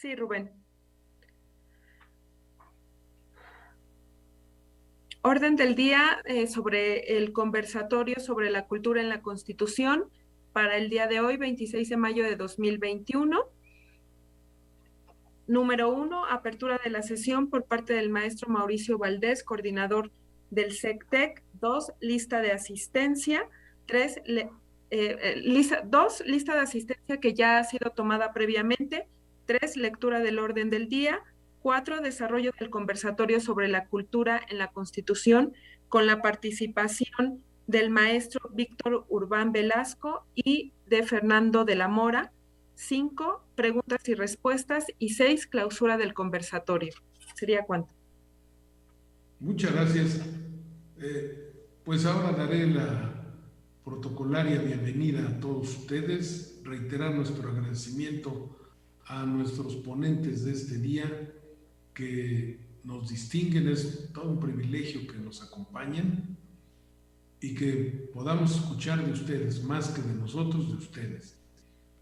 Sí, Rubén. Orden del día sobre el conversatorio sobre la cultura en la Constitución para el día de hoy, 26 de mayo de 2021. Número 1, apertura de la sesión por parte del maestro Mauricio Valdés, coordinador del SECTEC. 2, lista de asistencia. 3, lista de asistencia que ya ha sido tomada previamente. 3, lectura del orden del día. 4, desarrollo del conversatorio sobre la cultura en la Constitución con la participación del maestro Víctor Urbán Velasco y de Fernando de la Mora. 5, preguntas y respuestas. Y 6, clausura del conversatorio. ¿Sería cuánto? Muchas gracias. Pues ahora daré la protocolaria bienvenida a todos ustedes, reiterar nuestro agradecimiento a nuestros ponentes de este día que nos distinguen, es todo un privilegio que nos acompañen y que podamos escuchar de ustedes, más que de nosotros, de ustedes.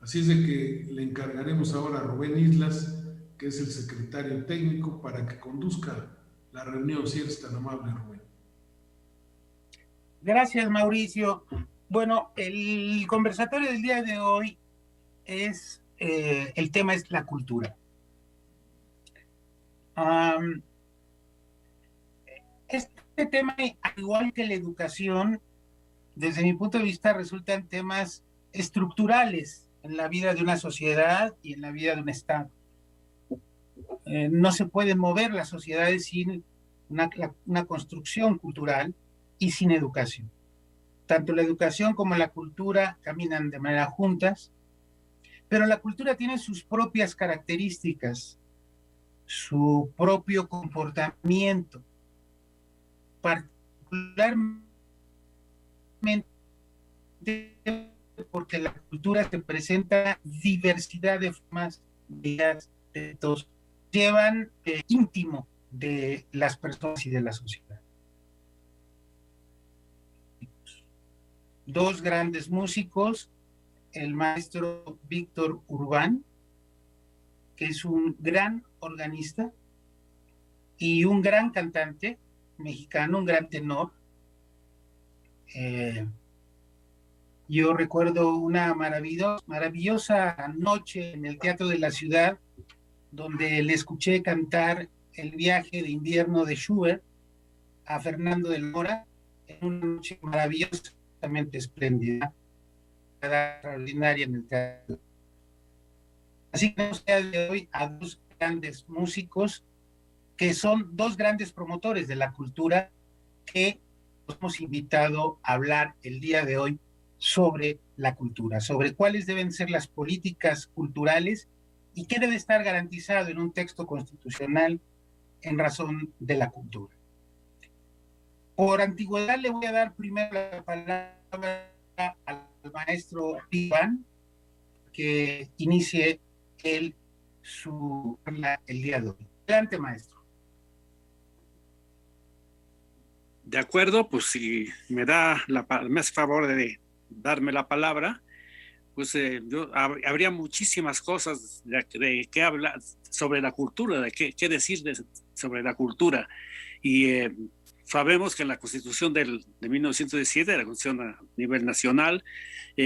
Así es de que le encargaremos ahora a Rubén Islas, que es el secretario técnico, para que conduzca la reunión, si eres tan amable, Rubén. Gracias, Mauricio. Bueno, el conversatorio del día de hoy es, el tema es la cultura. Este tema, al igual que la educación, desde mi punto de vista, resultan temas estructurales en la vida de una sociedad y en la vida de un Estado. No se pueden mover las sociedades sin una construcción cultural y sin educación. Tanto la educación como la cultura caminan de manera juntas, pero la cultura tiene sus propias características, su propio comportamiento, particularmente porque la cultura se presenta diversidad de formas, de todos, llevan íntimo de las personas y de la sociedad. Dos grandes músicos, el maestro Víctor Urbán, que es un gran organista, y un gran cantante mexicano, un gran tenor. Yo recuerdo una maravillosa noche en el Teatro de la Ciudad, donde le escuché cantar El viaje de invierno de Schubert a Fernando de la Mora, en una noche maravillosamente espléndida, extraordinaria en el teatro. Así que tenemos el día de hoy a dos grandes músicos que son dos grandes promotores de la cultura que nos hemos invitado a hablar el día de hoy sobre la cultura, sobre cuáles deben ser las políticas culturales y qué debe estar garantizado en un texto constitucional en razón de la cultura. Por antigüedad le voy a dar primero la palabra al maestro Iván, que inicie el día de hoy. Adelante, maestro. De acuerdo, pues si me hace favor de darme la palabra, pues habría muchísimas cosas de qué hablar sobre la cultura, de qué decir sobre la cultura. Y sabemos que en la Constitución de 1917, la Constitución a nivel nacional,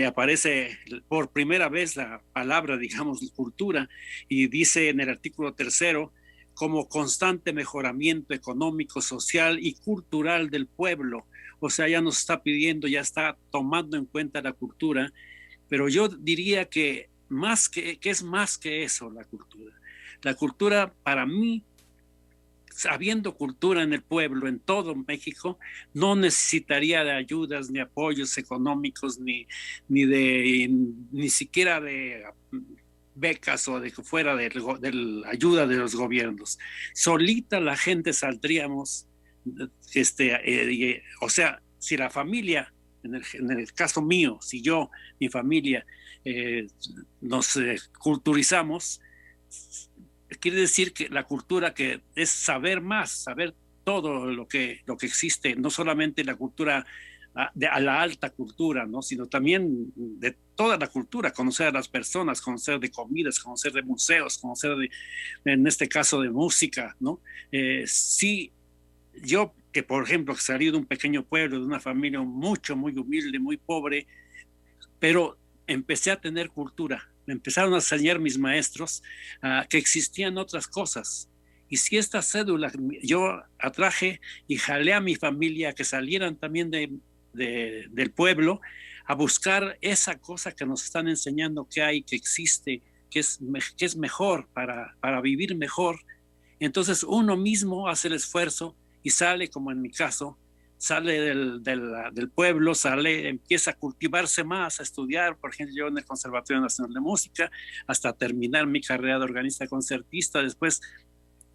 aparece por primera vez la palabra, digamos, cultura, y dice en el artículo 3: como constante mejoramiento económico, social y cultural del pueblo. O sea, ya nos está pidiendo, ya está tomando en cuenta la cultura, pero yo diría que es más que eso la cultura. La cultura, para mí, habiendo cultura en el pueblo, en todo México, no necesitaría de ayudas ni apoyos económicos, ni siquiera de becas o de que fuera de la ayuda de los gobiernos. Solita la gente saldríamos, o sea, si la familia, en el caso mío, si yo, mi familia, nos culturizamos, quiere decir que la cultura, que es saber más, saber todo lo que existe, no solamente la cultura a la alta cultura, ¿no? Sino también de toda la cultura, conocer a las personas, conocer de comidas, conocer de museos, conocer en este caso de música, ¿no? Sí, yo que por ejemplo salí de un pequeño pueblo, de una familia muy humilde, muy pobre, pero empecé a tener cultura. Me empezaron a enseñar mis maestros que existían otras cosas. Y si esta cédula yo atraje y jalé a mi familia que salieran también del pueblo a buscar esa cosa que nos están enseñando que hay, que existe, que es mejor para vivir mejor. Entonces uno mismo hace el esfuerzo y sale, como en mi caso, sale del pueblo, empieza a cultivarse más, a estudiar, por ejemplo, yo en el Conservatorio Nacional de Música, hasta terminar mi carrera de organista concertista. Después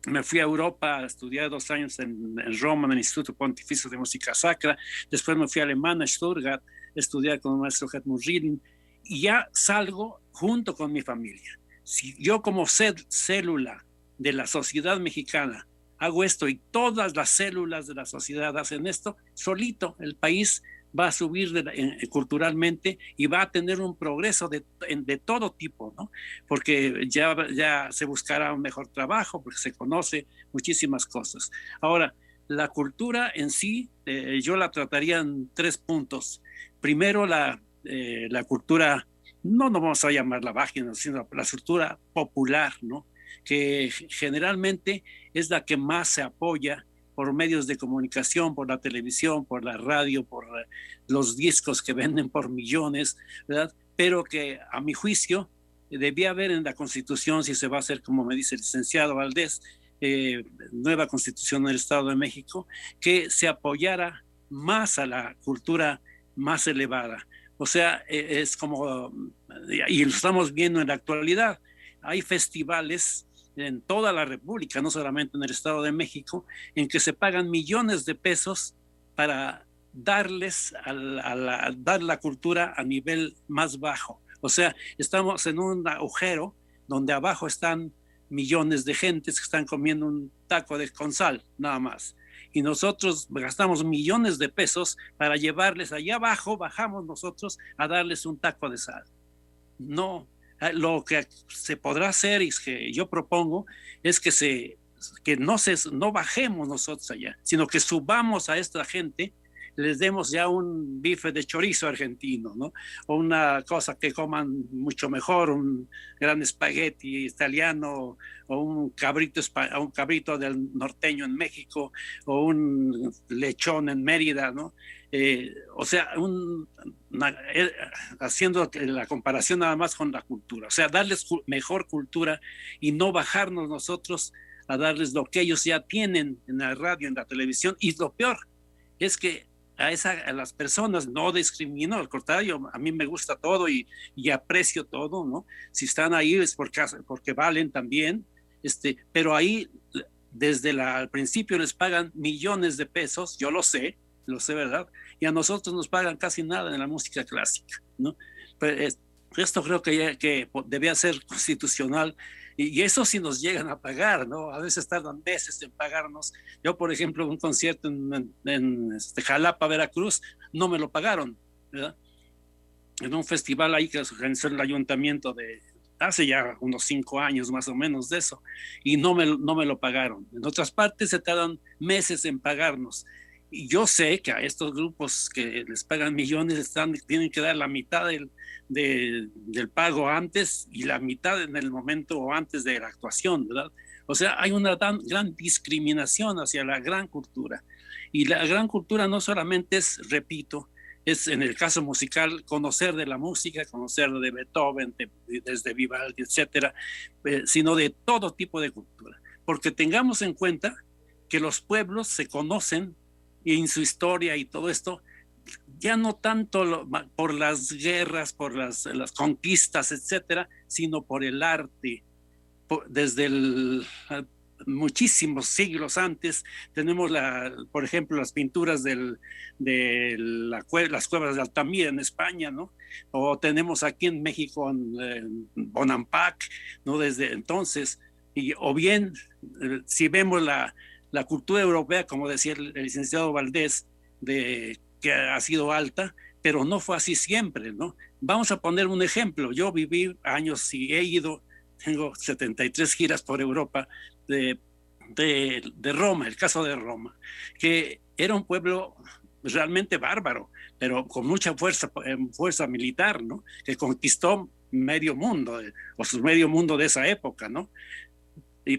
me fui a Europa a estudiar 2 años en Roma, en el Instituto Pontificio de Música Sacra. Después me fui a Alemania, a Stuttgart, a estudiar con el maestro Hartmut Riedling, y ya salgo junto con mi familia. Si yo como célula de la sociedad mexicana hago esto y todas las células de la sociedad hacen esto, solito el país va a subir culturalmente y va a tener un progreso de todo tipo, ¿no? Porque ya se buscará un mejor trabajo, porque se conoce muchísimas cosas. Ahora, la cultura en sí, yo la trataría en 3 puntos. Primero, la cultura, no vamos a llamarla baja, sino la cultura popular, ¿no? Que generalmente es la que más se apoya por medios de comunicación, por la televisión, por la radio, por los discos que venden por millones, ¿verdad? Pero que a mi juicio debía haber en la Constitución, si se va a hacer como me dice el licenciado Valdés, nueva Constitución del Estado de México, que se apoyara más a la cultura más elevada. O sea, es como, y lo estamos viendo en la actualidad, hay festivales en toda la República, no solamente en el Estado de México, en que se pagan millones de pesos para darles dar la cultura a nivel más bajo. O sea, estamos en un agujero donde abajo están millones de gentes que están comiendo un taco con sal, nada más. Y nosotros gastamos millones de pesos para llevarles allá abajo, bajamos nosotros a darles un taco de sal. No, lo que se podrá hacer y que yo propongo es que no bajemos nosotros allá, sino que subamos a esta gente, les demos ya un bife de chorizo argentino, ¿no? O una cosa que coman mucho mejor, un gran espagueti italiano, o un cabrito del norteño en México, o un lechón en Mérida, ¿no? O sea, haciendo la comparación nada más con la cultura, o sea, darles mejor cultura y no bajarnos nosotros a darles lo que ellos ya tienen en la radio, en la televisión. Y lo peor es que a las personas no discrimino, al contrario, a mí me gusta todo y aprecio todo, ¿no? Si están ahí es porque valen también, pero ahí desde al principio les pagan millones de pesos, yo lo sé, ¿verdad? Y a nosotros nos pagan casi nada en la música clásica, ¿no? Pero esto creo que debía ser constitucional, y eso sí nos llegan a pagar, ¿no? A veces tardan meses en pagarnos. Yo, por ejemplo, un concierto en Jalapa, Veracruz, no me lo pagaron, ¿verdad? En un festival ahí que organizó el ayuntamiento hace ya unos 5 años más o menos de eso, y no me lo pagaron. En otras partes se tardan meses en pagarnos. Y yo sé que a estos grupos que les pagan millones tienen que dar la mitad del pago antes y la mitad en el momento o antes de la actuación, ¿verdad? O sea, hay una gran discriminación hacia la gran cultura. Y la gran cultura no solamente repito, es en el caso musical conocer de la música, conocer de Beethoven, desde Vivaldi, etcétera, sino de todo tipo de cultura. Porque tengamos en cuenta que los pueblos se conocen y en su historia y todo esto, ya no tanto por las guerras, por las conquistas, etcétera, sino por el arte. Desde muchísimos siglos antes tenemos por ejemplo las pinturas de las cuevas de Altamira en España, ¿no? O tenemos aquí en México en Bonampak, ¿no? Desde entonces, o bien si vemos la cultura europea, como decía el licenciado Valdés, que que ha sido alta, pero no fue así siempre, ¿no? Vamos a poner un ejemplo. Yo viví años y he ido, tengo 73 giras por Europa de Roma, el caso de Roma, que era un pueblo realmente bárbaro, pero con mucha fuerza militar, ¿no? Que conquistó medio mundo, o medio mundo de esa época, ¿no?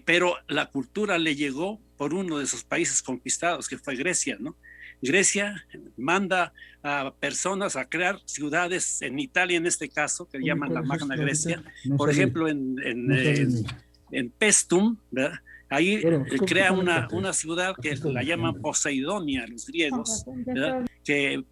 Pero la cultura le llegó por uno de esos países conquistados, que fue Grecia, ¿no? Grecia manda a personas a crear ciudades en Italia, en este caso, que llaman la Magna Grecia. Por ejemplo, en Pestum, ¿verdad? Ahí crea una ciudad que la llaman Poseidonia, los griegos, ¿verdad? Que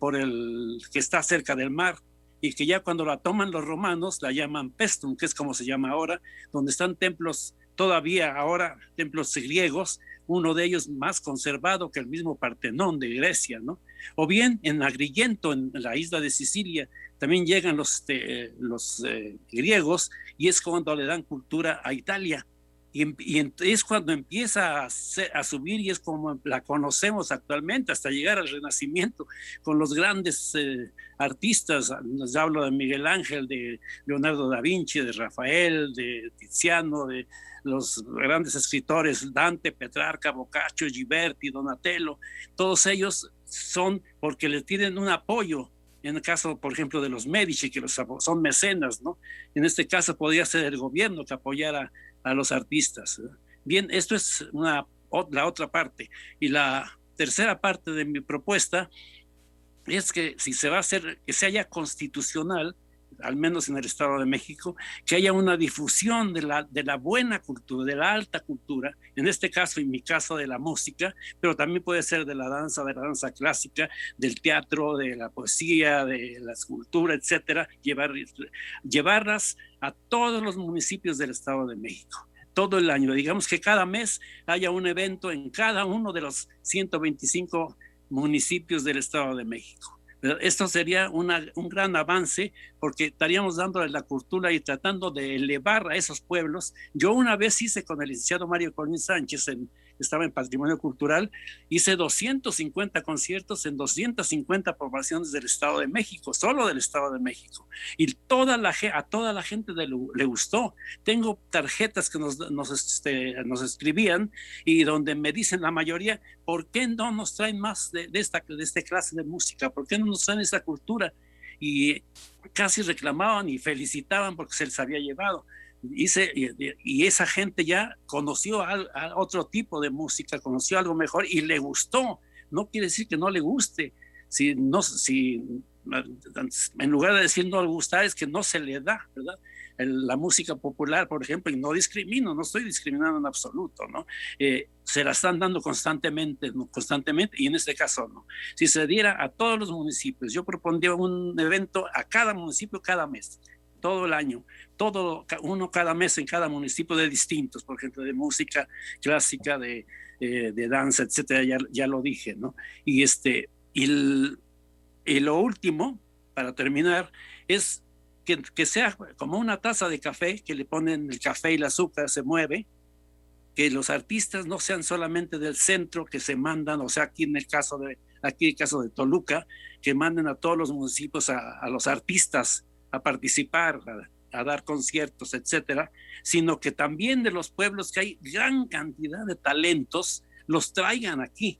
está cerca del mar, y que ya cuando la toman los romanos la llaman Pestum, que es como se llama ahora, donde están templos todavía ahora, templos griegos, uno de ellos más conservado que el mismo Partenón de Grecia, ¿no? O bien en Agrigento, en la isla de Sicilia, también llegan los griegos, y es cuando le dan cultura a Italia. Y es cuando empieza a subir, y es como la conocemos actualmente, hasta llegar al Renacimiento, con los grandes artistas. Les hablo de Miguel Ángel, de Leonardo da Vinci, de Rafael, de Tiziano, de los grandes escritores, Dante, Petrarca, Boccaccio, Ghiberti, Donatello. Todos ellos son porque le tienen un apoyo. En el caso, por ejemplo, de los Medici, que son mecenas, ¿no? En este caso podría ser el gobierno que apoyara a los artistas. Bien, esto es la otra parte. Y la tercera parte de mi propuesta es que si se va a hacer, que se haya constitucional, al menos en el Estado de México, que haya una difusión de la buena cultura, de la alta cultura, en este caso, en mi caso, de la música, pero también puede ser de la danza clásica, del teatro, de la poesía, de la escultura, etcétera, llevarlas a todos los municipios del Estado de México, todo el año. Digamos que cada mes haya un evento en cada uno de los 125 municipios del Estado de México. Esto sería un gran avance, porque estaríamos dándole la cultura y tratando de elevar a esos pueblos. Yo una vez hice con el licenciado Mario Colín Sánchez, estaba en Patrimonio Cultural, hice 250 conciertos en 250 poblaciones del Estado de México, solo del Estado de México. Y a toda la gente le gustó. Tengo tarjetas que nos escribían, y donde me dicen la mayoría, ¿por qué no nos traen más de esta clase de música? ¿Por qué no nos traen esta cultura? Y casi reclamaban y felicitaban porque se les había llevado. Y esa gente ya conoció a otro tipo de música, conoció algo mejor y le gustó. No quiere decir que no le guste. Si en lugar de decir no le gusta, es que no se le da, ¿verdad? La música popular, por ejemplo, y no discrimino, no estoy discriminando en absoluto, ¿no? Se la están dando constantemente, y en este caso no. Si se diera a todos los municipios, yo propondría un evento a cada municipio cada mes, todo el año, uno cada mes en cada municipio de distintos, por ejemplo, de música clásica, de danza, etcétera, ya lo dije, ¿no? Y lo último, para terminar, es que sea como una taza de café, que le ponen el café y el azúcar, se mueve, que los artistas no sean solamente del centro, que se mandan, o sea, aquí el caso de Toluca, que manden a todos los municipios a los artistas a participar, a dar conciertos, etcétera, sino que también de los pueblos, que hay gran cantidad de talentos, los traigan aquí,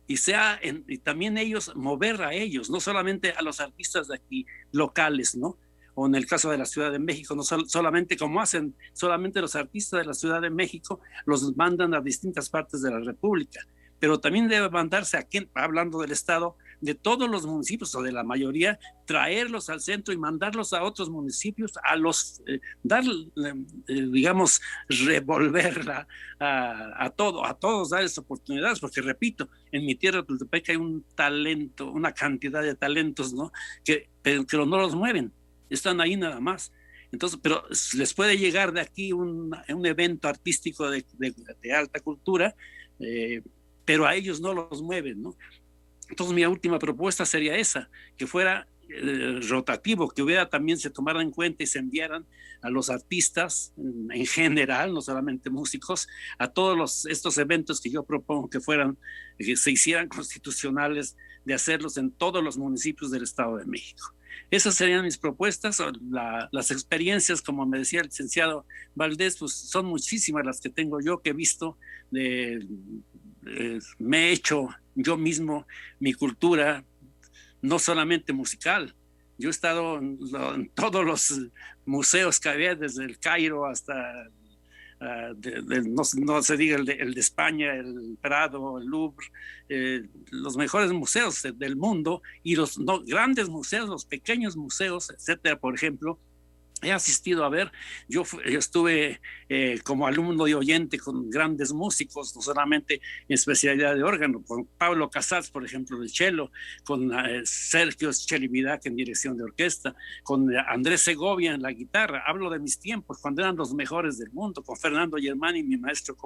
y también ellos, mover a ellos, no solamente a los artistas de aquí, locales, ¿no? O en el caso de la Ciudad de México, no solamente como hacen, solamente los artistas de la Ciudad de México los mandan a distintas partes de la República, pero también debe mandarse aquí, hablando del Estado, de todos los municipios, o de la mayoría, traerlos al centro y mandarlos a otros municipios, digamos, revolverla a todos, darles oportunidades, porque repito, en mi tierra, Tultepec, hay un talento, una cantidad de talentos, ¿no? Pero no los mueven, están ahí nada más. Entonces, pero les puede llegar de aquí un evento artístico de alta cultura, pero a ellos no los mueven, ¿no? Entonces mi última propuesta sería esa, que fuera rotativo, que también se tomara en cuenta y se enviaran a los artistas en general, no solamente músicos, a todos estos eventos que yo propongo que se hicieran constitucionales, de hacerlos en todos los municipios del Estado de México. Esas serían mis propuestas. Las experiencias, como me decía el licenciado Valdés, pues son muchísimas las que tengo yo, que he visto. Me he hecho yo mismo mi cultura, no solamente musical. Yo he estado en todos los museos que había, desde el Cairo hasta, no se diga el de España, el Prado, el Louvre, los mejores museos del mundo, y los grandes museos, los pequeños museos, etcétera. Por ejemplo, he asistido a ver, yo estuve como alumno y oyente con grandes músicos, no solamente en especialidad de órgano, con Pablo Casals, por ejemplo, del cello, con Sergio Schelividac en dirección de orquesta, con Andrés Segovia en la guitarra. Hablo de mis tiempos, cuando eran los mejores del mundo, con Fernando Germani, mi maestro,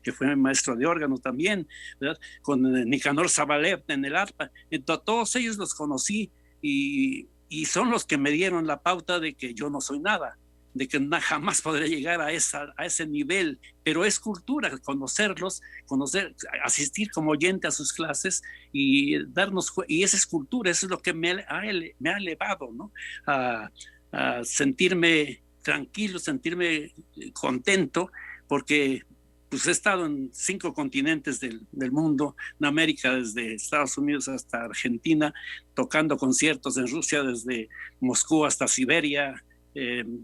que fue mi maestro de órgano también, ¿verdad? Con Nicanor Zabalev en el arpa. Entonces, todos ellos los conocí y son los que me dieron la pauta de que yo no soy nada, de que jamás podré llegar a ese nivel, pero es cultura, asistir como oyente a sus clases y y esa es cultura, eso es lo que me ha elevado, ¿no? A sentirme tranquilo, sentirme contento, porque pues he estado en 5 continentes del mundo, en América, desde Estados Unidos hasta Argentina, tocando conciertos en Rusia, desde Moscú hasta Siberia,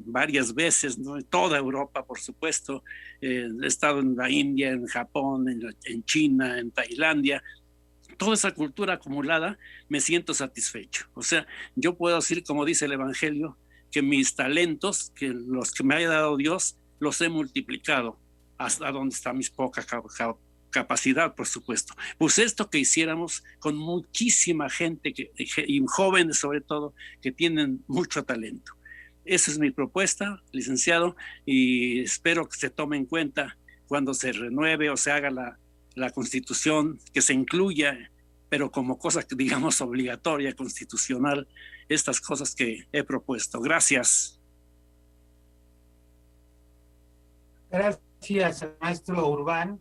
varias veces, ¿no? En toda Europa, por supuesto. He estado en la India, en Japón, en China, en Tailandia. Toda esa cultura acumulada, me siento satisfecho. O sea, yo puedo decir, como dice el Evangelio, que mis talentos, que los que me haya dado Dios, los he multiplicado hasta donde está mi poca capacidad, por supuesto. Pues esto que hiciéramos con muchísima gente, y jóvenes sobre todo, que tienen mucho talento. Esa es mi propuesta, licenciado, y espero que se tome en cuenta cuando se renueve o se haga la Constitución, que se incluya, pero como cosa, digamos, obligatoria, constitucional, estas cosas que he propuesto. Gracias. Gracias al maestro Urbán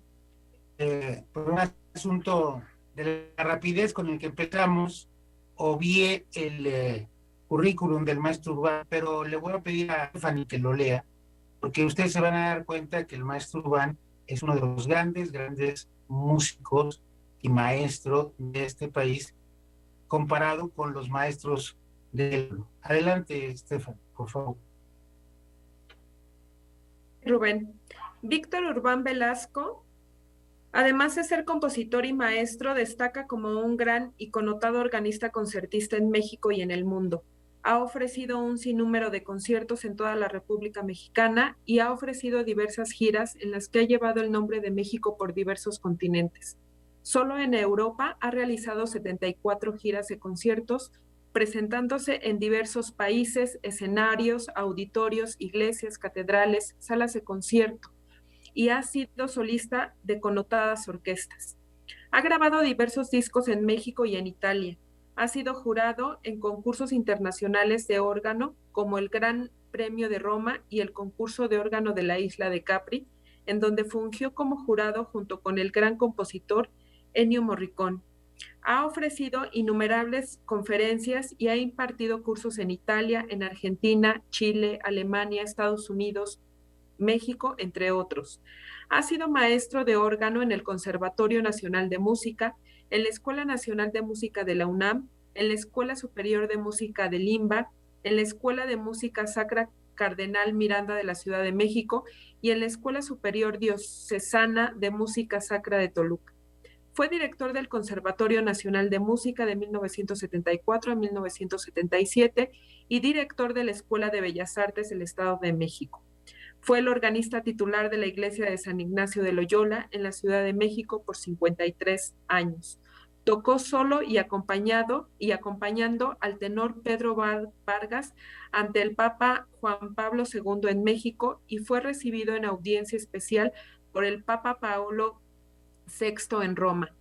por un asunto de la rapidez con el que empezamos. Obvié el currículum del maestro Urbán, pero le voy a pedir a Fanny que lo lea, porque ustedes se van a dar cuenta que el maestro Urbán es uno de los grandes músicos y maestro de este país, comparado con los maestros del... Adelante, Estefan, por favor. Rubén. Víctor Urbán Velasco, además de ser compositor y maestro, destaca como un gran y connotado organista concertista en México y en el mundo. Ha ofrecido un sinnúmero de conciertos en toda la República Mexicana y ha ofrecido diversas giras en las que ha llevado el nombre de México por diversos continentes. Solo en Europa ha realizado 74 giras de conciertos, presentándose en diversos países, escenarios, auditorios, iglesias, catedrales, salas de concierto, y ha sido solista de connotadas orquestas. Ha grabado diversos discos en México y en Italia. Ha sido jurado en concursos internacionales de órgano, como el Gran Premio de Roma y el concurso de órgano de la isla de Capri, en donde fungió como jurado junto con el gran compositor Ennio Morricone. Ha ofrecido innumerables conferencias y ha impartido cursos en Italia, en Argentina, Chile, Alemania, Estados Unidos, México, entre otros. Ha sido maestro de órgano en el Conservatorio Nacional de Música, en la Escuela Nacional de Música de la UNAM, en la Escuela Superior de Música de Limba, en la Escuela de Música Sacra Cardenal Miranda de la Ciudad de México y en la Escuela Superior Diocesana de Música Sacra de Toluca. Fue director del Conservatorio Nacional de Música de 1974 a 1977 y director de la Escuela de Bellas Artes del Estado de México. Fue el organista titular de la Iglesia de San Ignacio de Loyola en la Ciudad de México por 53 años. Tocó solo y acompañando al tenor Pedro Vargas ante el Papa Juan Pablo II en México y fue recibido en audiencia especial por el Papa Paolo VI en Roma.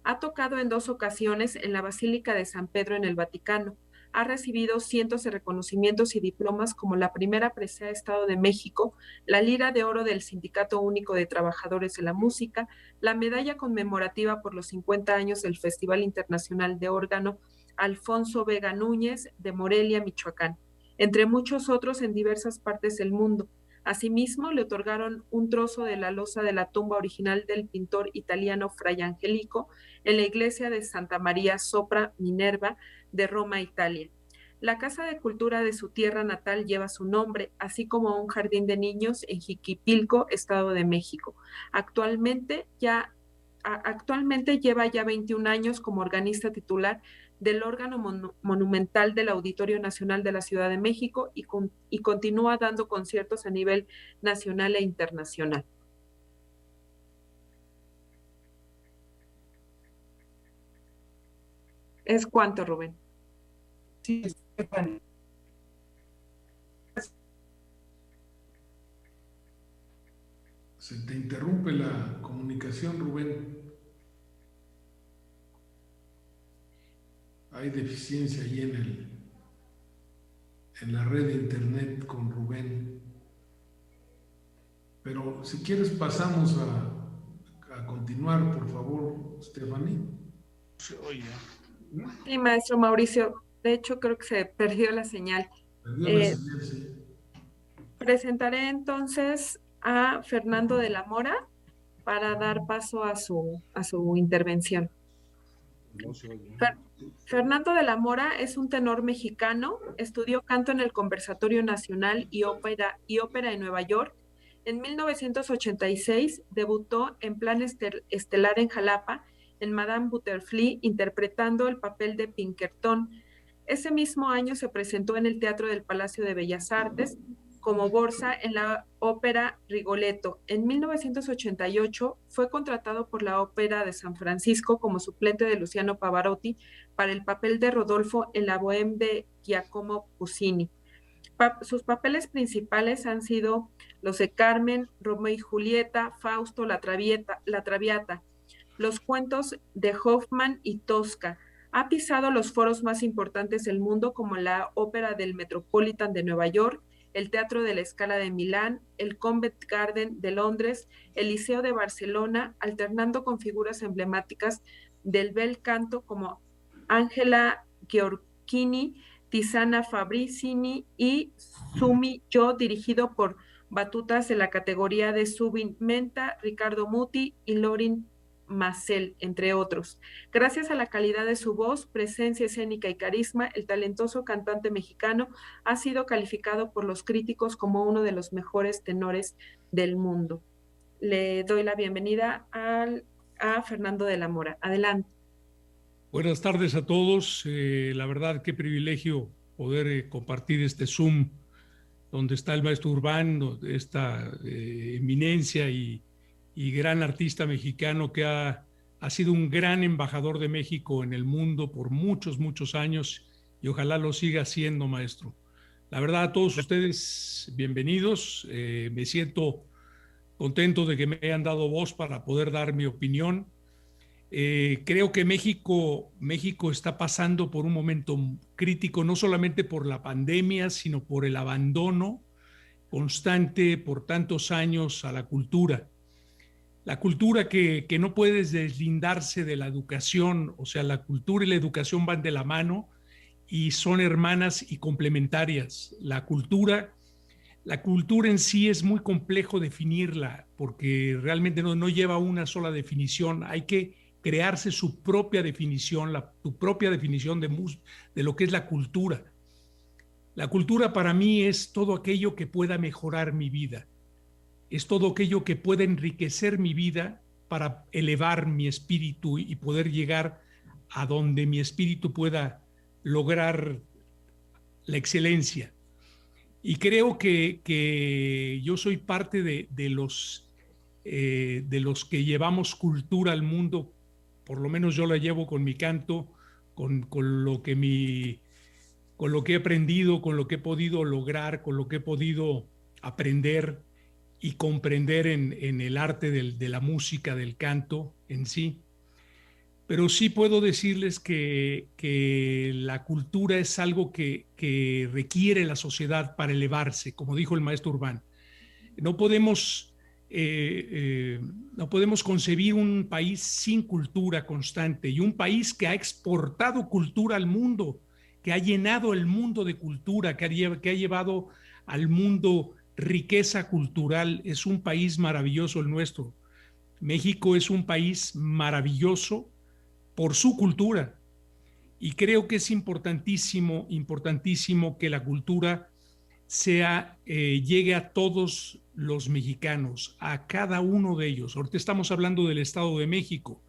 Ha tocado en 2 ocasiones en la Basílica de San Pedro en el Vaticano. Ha recibido cientos de reconocimientos y diplomas como la primera presea Estado de México, la Lira de Oro del Sindicato Único de Trabajadores de la Música, la medalla conmemorativa por los 50 años del Festival Internacional de Órgano Alfonso Vega Núñez de Morelia, Michoacán, entre muchos otros en diversas partes del mundo. Asimismo, le otorgaron un trozo de la losa de la tumba original del pintor italiano Fray Angelico en la iglesia de Santa María Sopra Minerva de Roma, Italia. La Casa de Cultura de su tierra natal lleva su nombre, así como un jardín de niños en Jiquipilco, Estado de México. Actualmente lleva ya 21 años como organista titular del órgano monumental del Auditorio Nacional de la Ciudad de México y continúa dando conciertos a nivel nacional e internacional. ¿Es cuánto, Rubén? Sí, Estefany. Se te interrumpe la comunicación, Rubén. Hay deficiencia ahí en la red de internet con Rubén. Pero si quieres pasamos a continuar, por favor, Estefany. Sí, maestro Mauricio. De hecho, creo que se perdió la señal. Perdió la señal, sí. Presentaré entonces a Fernando de la Mora para dar paso a su intervención. Fernando de la Mora es un tenor mexicano, estudió canto en el Conservatorio Nacional y Ópera en Nueva York. En 1986 debutó en Plan Estelar en Jalapa, en Madame Butterfly, interpretando el papel de Pinkerton. Ese mismo año se presentó en el Teatro del Palacio de Bellas Artes como Borsa en la ópera Rigoletto. En 1988 fue contratado por la Ópera de San Francisco como suplente de Luciano Pavarotti para el papel de Rodolfo en la Bohème de Giacomo Puccini. Sus papeles principales han sido los de Carmen, Romeo y Julieta, Fausto, la Traviata, los cuentos de Hoffmann y Tosca. Ha pisado los foros más importantes del mundo como la Ópera del Metropolitan de Nueva York, el Teatro de la Scala de Milán, el Covent Garden de Londres, el Liceo de Barcelona, alternando con figuras emblemáticas del bel canto como Angela Gheorghini, Tiziana Fabricini y Sumi Yo, dirigido por batutas de la categoría de Zubin Mehta, Ricardo Muti y Lorin Maazel, entre otros. Gracias a la calidad de su voz, presencia escénica y carisma, el talentoso cantante mexicano ha sido calificado por los críticos como uno de los mejores tenores del mundo. Le doy la bienvenida a Fernando de la Mora. Adelante. Buenas tardes a todos. La verdad, qué privilegio poder compartir este Zoom donde está el maestro Urbán, esta eminencia y gran artista mexicano que ha sido un gran embajador de México en el mundo por muchos, muchos años y ojalá lo siga siendo, maestro. La verdad, a todos ustedes, bienvenidos. Me siento contento de que me hayan dado voz para poder dar mi opinión. Creo que México está pasando por un momento crítico, no solamente por la pandemia, sino por el abandono constante por tantos años a la cultura. La cultura que no puedes deslindarse de la educación, o sea, la cultura y la educación van de la mano y son hermanas y complementarias. La cultura en sí es muy complejo definirla porque realmente no lleva una sola definición. Hay que crearse su propia definición, tu propia definición de lo que es la cultura. La cultura para mí es todo aquello que pueda mejorar mi vida. Es todo aquello que pueda enriquecer mi vida para elevar mi espíritu y poder llegar a donde mi espíritu pueda lograr la excelencia. Y creo que yo soy parte de los que llevamos cultura al mundo. Por lo menos yo la llevo con mi canto, con lo que he aprendido, con lo que he podido lograr, con lo que he podido aprender y comprender en el arte de la música, del canto en sí. pero sí puedo decirles que la cultura es algo que requiere la sociedad para elevarse, como dijo el maestro Urbán. No podemos, no podemos concebir un país sin cultura constante, y un país que ha exportado cultura al mundo, que ha llenado el mundo de cultura, que ha llevado al mundo riqueza cultural. Es un país maravilloso el nuestro. México es un país maravilloso por su cultura, y creo que es importantísimo, importantísimo que la cultura llegue a todos los mexicanos, a cada uno de ellos. Ahorita estamos hablando del Estado de México,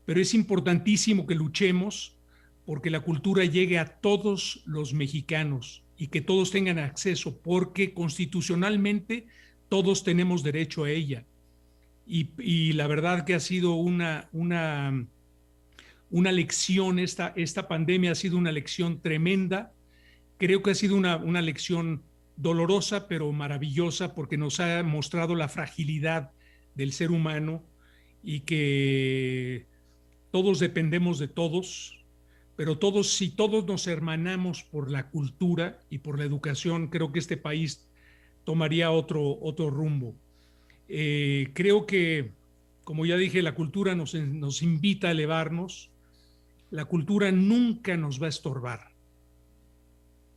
pero es importantísimo que luchemos porque la cultura llegue a todos los mexicanos y que todos tengan acceso, porque constitucionalmente todos tenemos derecho a ella. Y la verdad que ha sido una lección, esta pandemia ha sido una lección tremenda. Creo que ha sido una lección dolorosa, pero maravillosa, porque nos ha mostrado la fragilidad del ser humano y que todos dependemos de todos, pero si todos nos hermanamos por la cultura y por la educación, creo que este país tomaría otro rumbo. Creo que, como ya dije, la cultura nos invita a elevarnos. La cultura nunca nos va a estorbar.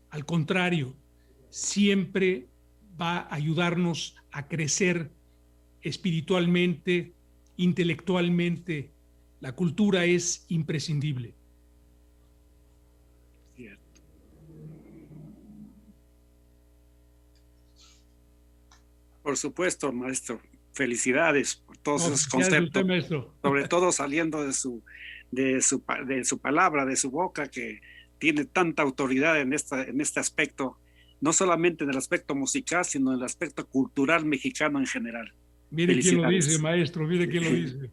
Al contrario, siempre va a ayudarnos a crecer espiritualmente, intelectualmente. La cultura es imprescindible. Cierto. Por supuesto, maestro. Felicidades por todos esos conceptos, sobre todo saliendo de su palabra, de su boca, que tiene tanta autoridad en este aspecto, no solamente en el aspecto musical, sino en el aspecto cultural mexicano en general. Mire quién lo dice, maestro, mire quién lo dice.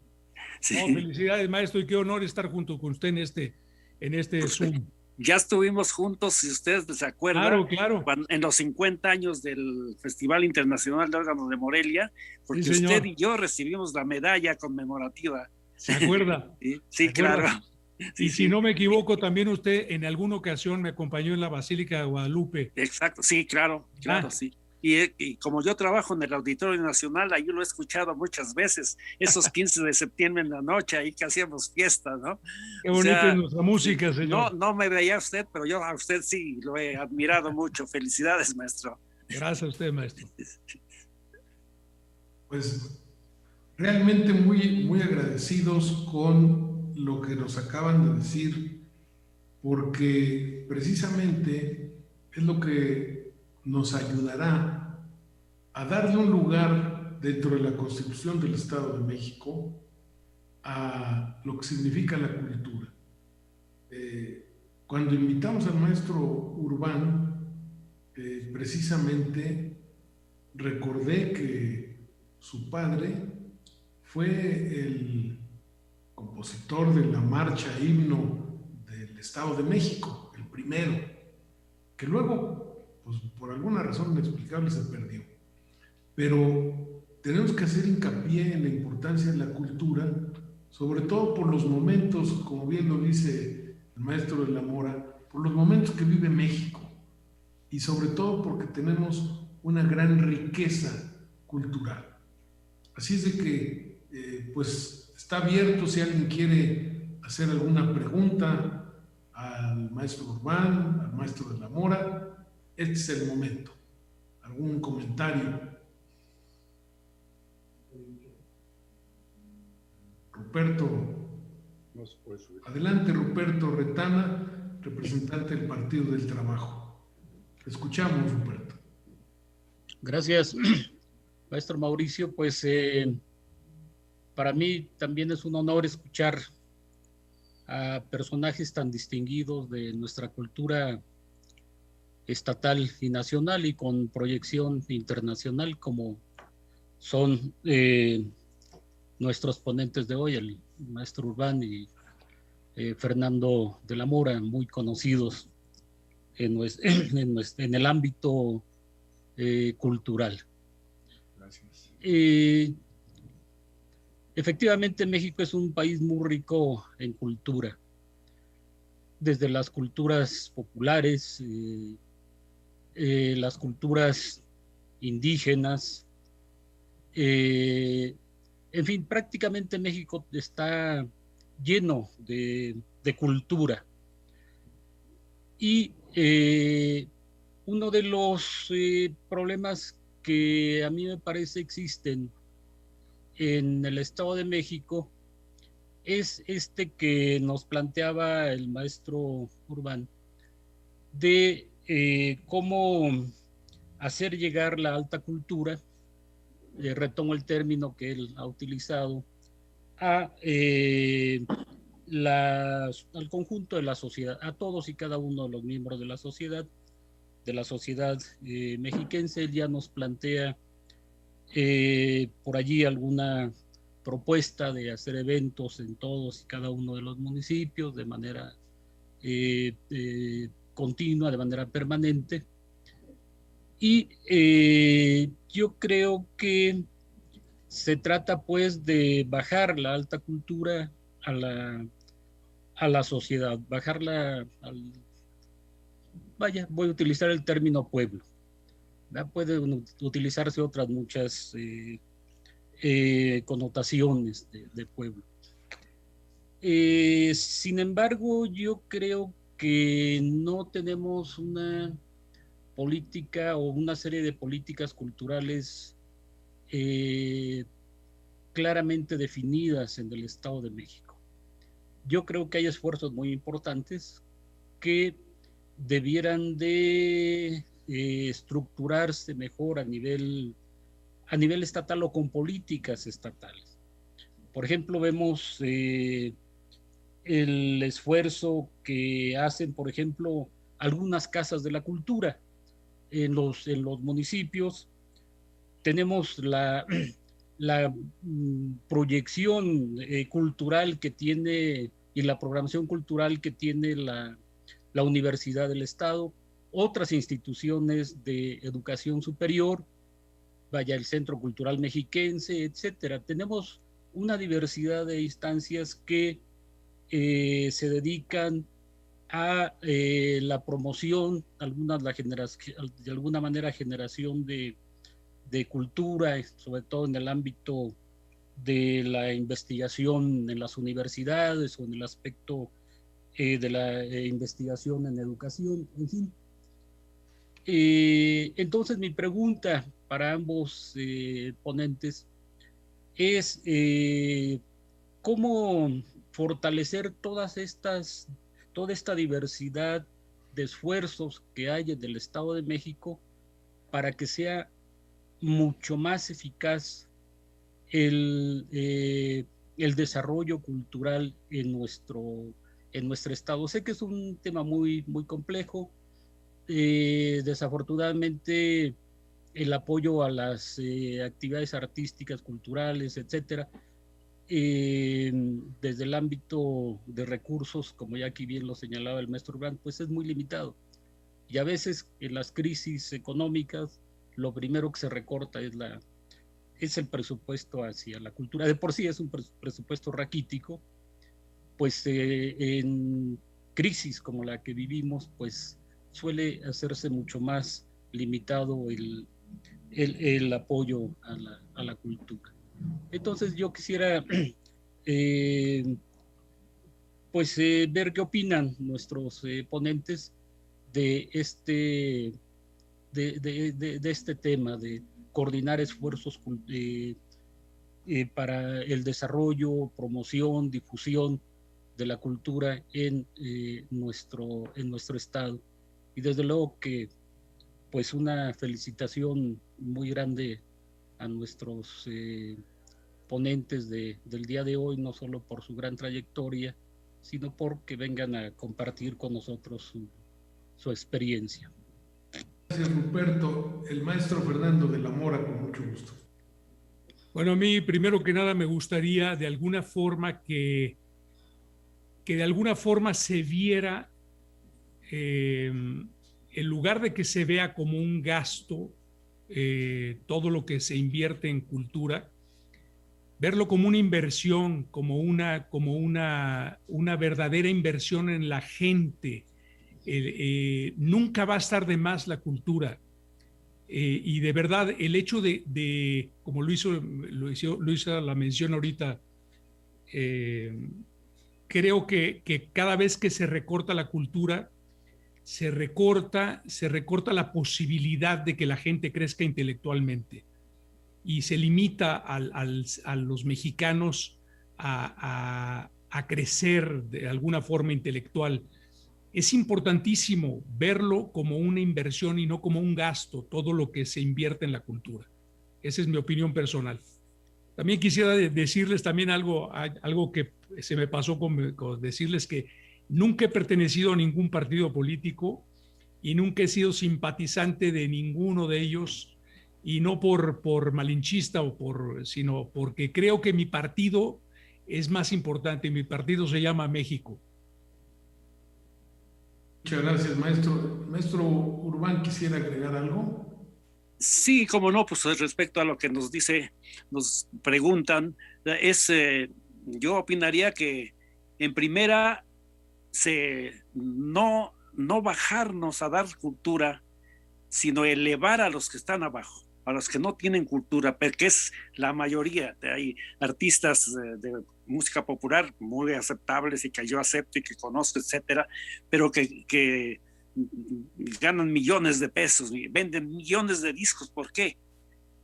Sí. No, felicidades, maestro, y qué honor estar junto con usted en este Zoom. Ya estuvimos juntos, si ustedes se acuerdan, claro. En los 50 años del Festival Internacional de Órganos de Morelia, porque sí, usted y yo recibimos la medalla conmemorativa. ¿Se acuerda? Sí, claro. Sí, si no me equivoco, también usted en alguna ocasión me acompañó en la Basílica de Guadalupe. Exacto, sí, claro, sí. Y como yo trabajo en el Auditorio Nacional, ahí lo he escuchado muchas veces, esos 15 de septiembre en la noche, ahí que hacíamos fiestas, ¿no? Qué bonita es nuestra música, señor. No me veía usted, pero yo a usted sí, lo he admirado mucho. Felicidades, maestro. Gracias a usted, maestro. Pues realmente muy, muy agradecidos con lo que nos acaban de decir, porque precisamente es lo que nos ayudará a darle un lugar dentro de la Constitución del Estado de México a lo que significa la cultura. Cuando invitamos al maestro Urbán, precisamente recordé que su padre fue el compositor de la marcha himno del Estado de México, el primero, que luego, pues por alguna razón inexplicable, se perdió. Pero tenemos que hacer hincapié en la importancia de la cultura, sobre todo por los momentos, como bien lo dice el maestro de la Mora, por los momentos que vive México, y sobre todo porque tenemos una gran riqueza cultural. Así es de que, pues, está abierto si alguien quiere hacer alguna pregunta al maestro Urbán, al maestro de la Mora. Este es el momento. ¿Algún comentario? Ruperto. Adelante, Ruperto Retana, representante del Partido del Trabajo. Escuchamos, Ruperto. Gracias, maestro Mauricio. Pues para mí también es un honor escuchar a personajes tan distinguidos de nuestra cultura estatal y nacional y con proyección internacional, como son nuestros ponentes de hoy, el maestro Urbán y Fernando de la Mora, muy conocidos en el ámbito cultural. Gracias. efectivamente México es un país muy rico en cultura, desde las culturas populares, las culturas indígenas, en fin, prácticamente México está lleno de cultura. Y uno de los problemas que a mí me parece existen en el Estado de México es este que nos planteaba el maestro Urbán, de cómo hacer llegar la alta cultura, retomo el término que él ha utilizado, a al conjunto de la sociedad, a todos y cada uno de los miembros de la sociedad mexiquense. Él ya nos plantea por allí alguna propuesta de hacer eventos en todos y cada uno de los municipios de manera continua, de manera permanente. Y yo creo que se trata pues de bajar la alta cultura a la sociedad, bajarla vaya, voy a utilizar el término pueblo. Pueden utilizarse otras muchas connotaciones de pueblo. Sin embargo, yo creo que no tenemos una política o una serie de políticas culturales claramente definidas en el Estado de México. Yo creo que hay esfuerzos muy importantes que debieran de estructurarse mejor a nivel estatal o con políticas estatales. Por ejemplo, vemos el esfuerzo que hacen, por ejemplo, algunas casas de la cultura en los municipios. Tenemos la proyección cultural que tiene y la programación cultural que tiene la Universidad del Estado, otras instituciones de educación superior, vaya, el Centro Cultural Mexiquense, etcétera. Tenemos una diversidad de instancias que se dedican a la promoción, de alguna manera generación de cultura, sobre todo en el ámbito de la investigación en las universidades o en el aspecto de la investigación en educación, en fin. Entonces mi pregunta para ambos ponentes es cómo fortalecer toda esta diversidad de esfuerzos que hay en el Estado de México para que sea mucho más eficaz el desarrollo cultural en nuestro estado. Sé que es un tema muy, muy complejo. Desafortunadamente, el apoyo a las actividades artísticas, culturales, etcétera, desde el ámbito de recursos, como ya aquí bien lo señalaba el maestro Urbán, pues es muy limitado. Y a veces en las crisis económicas, lo primero que se recorta es el presupuesto hacia la cultura. De por sí es un presupuesto raquítico, pues en crisis como la que vivimos, pues suele hacerse mucho más limitado el apoyo a la cultura. Entonces yo quisiera ver qué opinan nuestros ponentes de este tema, de coordinar esfuerzos para el desarrollo, promoción, difusión de la cultura en nuestro estado. Y desde luego que pues una felicitación muy grande a nuestros ponentes del día de hoy, no solo por su gran trayectoria, sino porque vengan a compartir con nosotros su experiencia. Gracias, Ruperto. El maestro Fernando de la Mora, con mucho gusto. Bueno, a mí primero que nada me gustaría de alguna forma que de alguna forma se viera, en lugar de que se vea como un gasto todo lo que se invierte en cultura, verlo como una inversión, como una verdadera inversión en la gente. Nunca va a estar de más la cultura. Y de verdad, el hecho como lo hizo la mención ahorita, creo que cada vez que se recorta la cultura, se recorta la posibilidad de que la gente crezca intelectualmente y se limita a los mexicanos a crecer de alguna forma intelectual. Es importantísimo verlo como una inversión y no como un gasto, todo lo que se invierte en la cultura. Esa es mi opinión personal. También quisiera decirles también algo que se me pasó con decirles que nunca he pertenecido a ningún partido político y nunca he sido simpatizante de ninguno de ellos, y no por malinchista sino porque creo que mi partido es más importante. Mi partido se llama México. Muchas gracias, maestro. Maestro Urbán, ¿quisiera agregar algo? Sí, como no, pues respecto a lo que nos preguntan, yo opinaría que en primera, no bajarnos a dar cultura, sino elevar a los que están abajo, a los que no tienen cultura, porque es la mayoría. Hay artistas de música popular muy aceptables y que yo acepto y que conozco, etcétera, pero que ganan millones de pesos, venden millones de discos. ¿Por qué?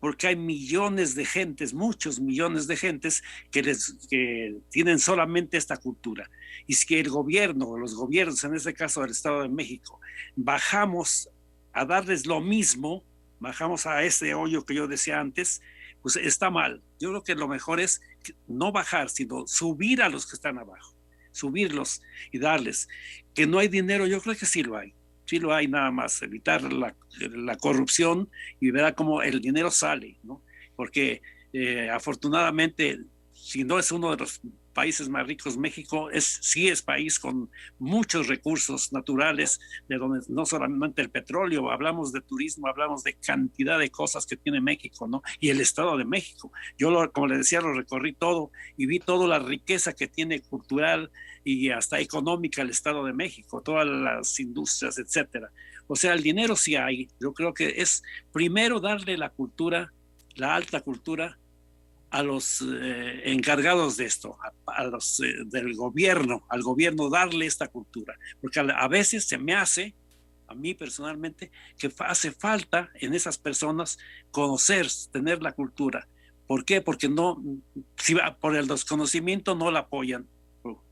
Porque hay millones de gentes, muchos millones de gentes que tienen solamente esta cultura. Y si el gobierno, los gobiernos, en este caso del Estado de México, bajamos a darles lo mismo, bajamos a ese hoyo que yo decía antes, pues está mal. Yo creo que lo mejor es no bajar, sino subir a los que están abajo, subirlos y darles. Que no hay dinero, yo creo que sí lo hay. Sí lo hay, nada más evitar la corrupción y verá cómo el dinero sale, ¿no? Porque afortunadamente, si no es uno de los países más ricos, México sí es país con muchos recursos naturales, de donde no solamente el petróleo, hablamos de turismo, hablamos de cantidad de cosas que tiene México, ¿no? Y el Estado de México. Yo, como le decía, lo recorrí todo y vi toda la riqueza que tiene cultural y hasta económica el Estado de México, todas las industrias, etcétera. O sea, el dinero sí hay. Yo creo que es primero darle la cultura, la alta cultura, a los encargados de esto, a los del gobierno, al gobierno darle esta cultura, porque a veces se me hace, a mí personalmente, que hace falta en esas personas conocer, tener la cultura. ¿Por qué? Porque por el desconocimiento no la apoyan,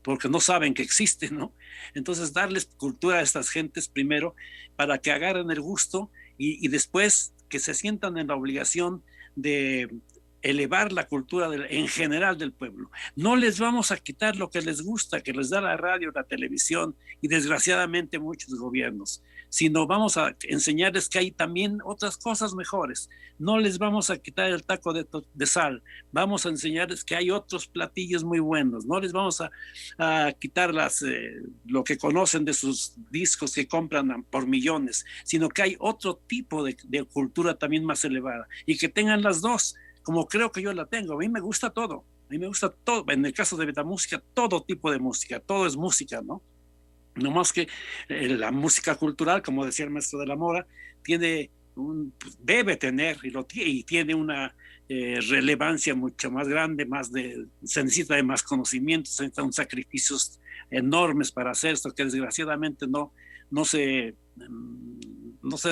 porque no saben que existe, ¿no? Entonces darles cultura a estas gentes primero para que agarren el gusto y después que se sientan en la obligación de elevar la cultura en general del pueblo. No les vamos a quitar lo que les gusta, que les da la radio, la televisión y desgraciadamente muchos gobiernos, sino vamos a enseñarles que hay también otras cosas mejores. No les vamos a quitar el taco de sal, vamos a enseñarles que hay otros platillos muy buenos. No les vamos a quitar lo que conocen de sus discos que compran por millones, sino que hay otro tipo de cultura también más elevada y que tengan las dos, como creo que yo la tengo. A mí me gusta todo, en el caso de Betamúsica, todo tipo de música, todo es música, ¿no? No más que la música cultural, como decía el maestro de la Mora, debe tener y tiene una relevancia mucho más grande, se necesita de más conocimientos, se necesitan sacrificios enormes para hacer esto, que desgraciadamente no se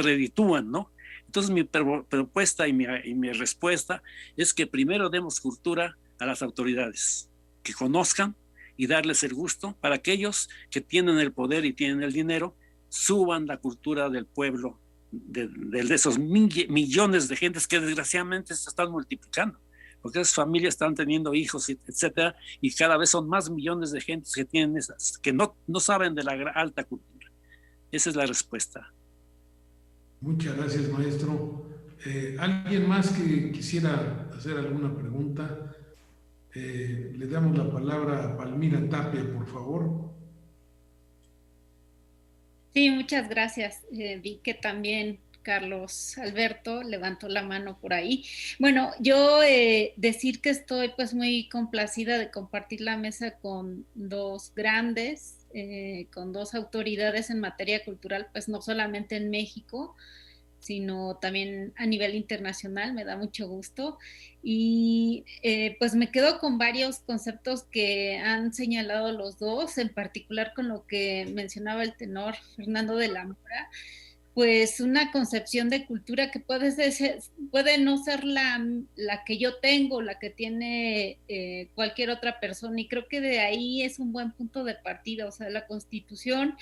reditúan, ¿no? Entonces mi propuesta y mi respuesta es que primero demos cultura a las autoridades, que conozcan y darles el gusto para que aquellos que tienen el poder y tienen el dinero suban la cultura del pueblo, de esos millones de gentes que desgraciadamente se están multiplicando, porque esas familias están teniendo hijos, etcétera, y cada vez son más millones de gentes que tienen que no saben de la alta cultura. Esa es la respuesta. Muchas gracias, maestro. ¿Alguien más que quisiera hacer alguna pregunta? Le damos la palabra a Palmira Tapia, por favor. Sí, muchas gracias. Vi que también Carlos Alberto levantó la mano por ahí. Bueno, yo decir que estoy pues muy complacida de compartir la mesa con dos grandes, con dos autoridades en materia cultural, pues no solamente en México, sino también a nivel internacional. Me da mucho gusto. Y pues me quedo con varios conceptos que han señalado los dos, en particular con lo que mencionaba el tenor Fernando de la Mora, pues una concepción de cultura que puede no ser la que yo tengo, la que tiene cualquier otra persona, y creo que de ahí es un buen punto de partida. O sea, la Constitución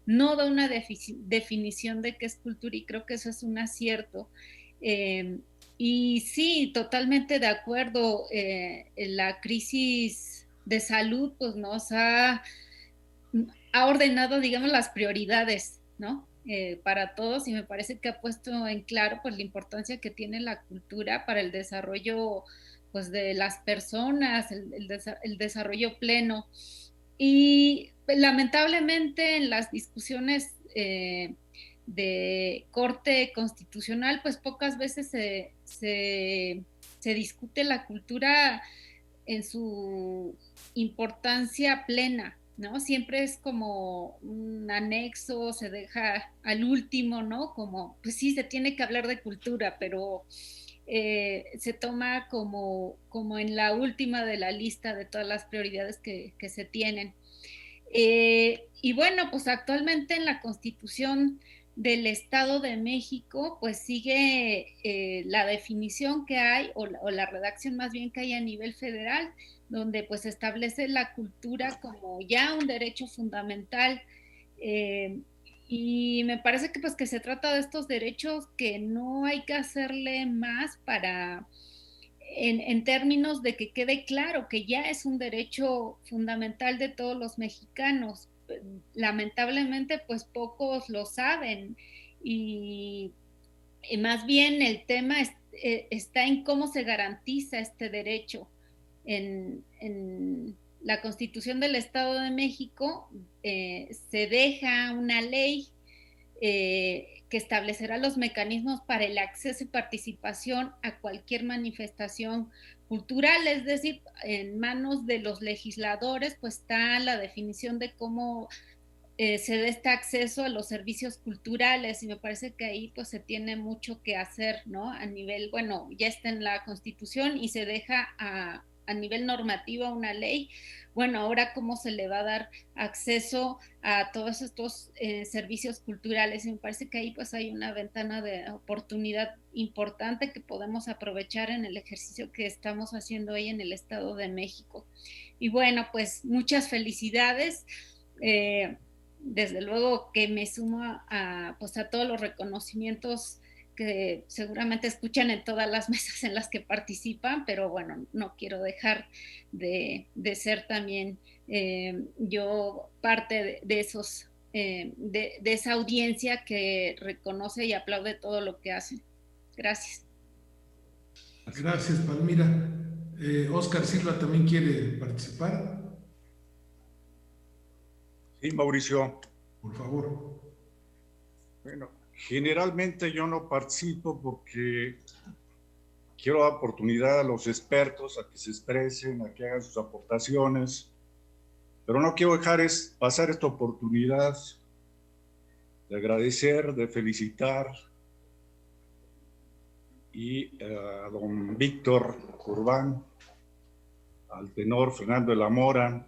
no da una definición de qué es cultura, y creo que eso es un acierto. Y sí, totalmente de acuerdo, la crisis de salud pues nos ha ordenado, digamos, las prioridades, ¿no? Para todos, y me parece que ha puesto en claro pues la importancia que tiene la cultura para el desarrollo pues de las personas, el desarrollo pleno. Y lamentablemente en las discusiones de corte constitucional pues pocas veces se discute la cultura en su importancia plena, ¿no? Siempre es como un anexo, se deja al último, ¿no? Como, pues sí, se tiene que hablar de cultura, pero se toma como en la última de la lista de todas las prioridades que se tienen. Y bueno, pues actualmente en la Constitución del Estado de México, pues sigue la definición que hay, o la redacción más bien que hay a nivel federal, donde pues establece la cultura como ya un derecho fundamental. Y me parece que pues que se trata de estos derechos que no hay que hacerle más para, en términos de que quede claro que ya es un derecho fundamental de todos los mexicanos. Lamentablemente pues pocos lo saben, y más bien el tema está en cómo se garantiza este derecho. En la Constitución del Estado de México se deja una ley que establecerá los mecanismos para el acceso y participación a cualquier manifestación cultural, es decir, en manos de los legisladores pues está la definición de cómo se dé este acceso a los servicios culturales, y me parece que ahí pues se tiene mucho que hacer, ¿no? A nivel, bueno, ya está en la Constitución y se deja a nivel normativo a una ley. Bueno, ahora cómo se le va a dar acceso a todos estos servicios culturales, y me parece que ahí pues hay una ventana de oportunidad importante que podemos aprovechar en el ejercicio que estamos haciendo hoy en el Estado de México. Y bueno, pues muchas felicidades. Desde luego que me sumo pues a todos los reconocimientos que seguramente escuchan en todas las mesas en las que participan, pero bueno, no quiero dejar de ser también yo parte de esos, de esa audiencia que reconoce y aplaude todo lo que hacen. Gracias. Gracias, Palmira. Óscar Silva también quiere participar. Sí, Mauricio. Por favor. Bueno, generalmente yo no participo porque quiero dar oportunidad a los expertos a que se expresen, a que hagan sus aportaciones, pero no quiero dejar pasar esta oportunidad de agradecer, de felicitar y a don Víctor Urbán, al tenor Fernando de la Mora.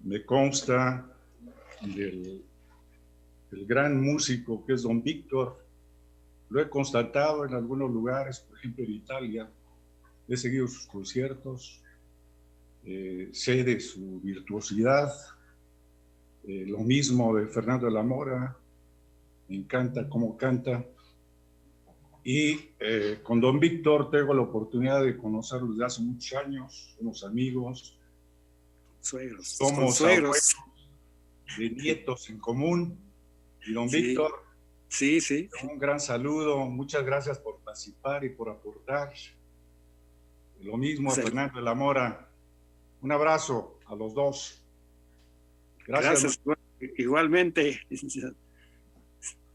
Me consta del gran músico que es don Víctor. Lo he constatado en algunos lugares, por ejemplo en Italia. He seguido sus conciertos, sé de su virtuosidad. Lo mismo de Fernando de la Mora, me encanta cómo canta. Y con don Víctor tengo la oportunidad de conocerlo desde hace muchos años, somos amigos. Somos abuelos de nietos en común. Y don Víctor, sí, un gran saludo, muchas gracias por participar y por aportar. Lo mismo a Fernando de la Mora, un abrazo a los dos. Gracias. Igualmente.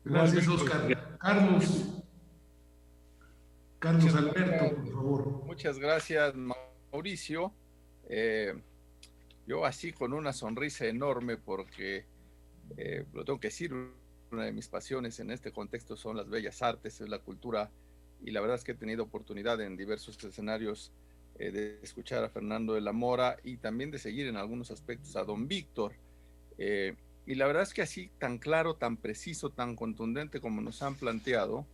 Gracias, Oscar. Carlos Alberto, por favor. Muchas gracias, Mauricio. Yo así con una sonrisa enorme porque, lo tengo que decir, una de mis pasiones en este contexto son las bellas artes, es la cultura, y la verdad es que he tenido oportunidad en diversos escenarios de escuchar a Fernando de la Mora y también de seguir en algunos aspectos a don Víctor. Y la verdad es que así tan claro, tan preciso, tan contundente como nos han planteado,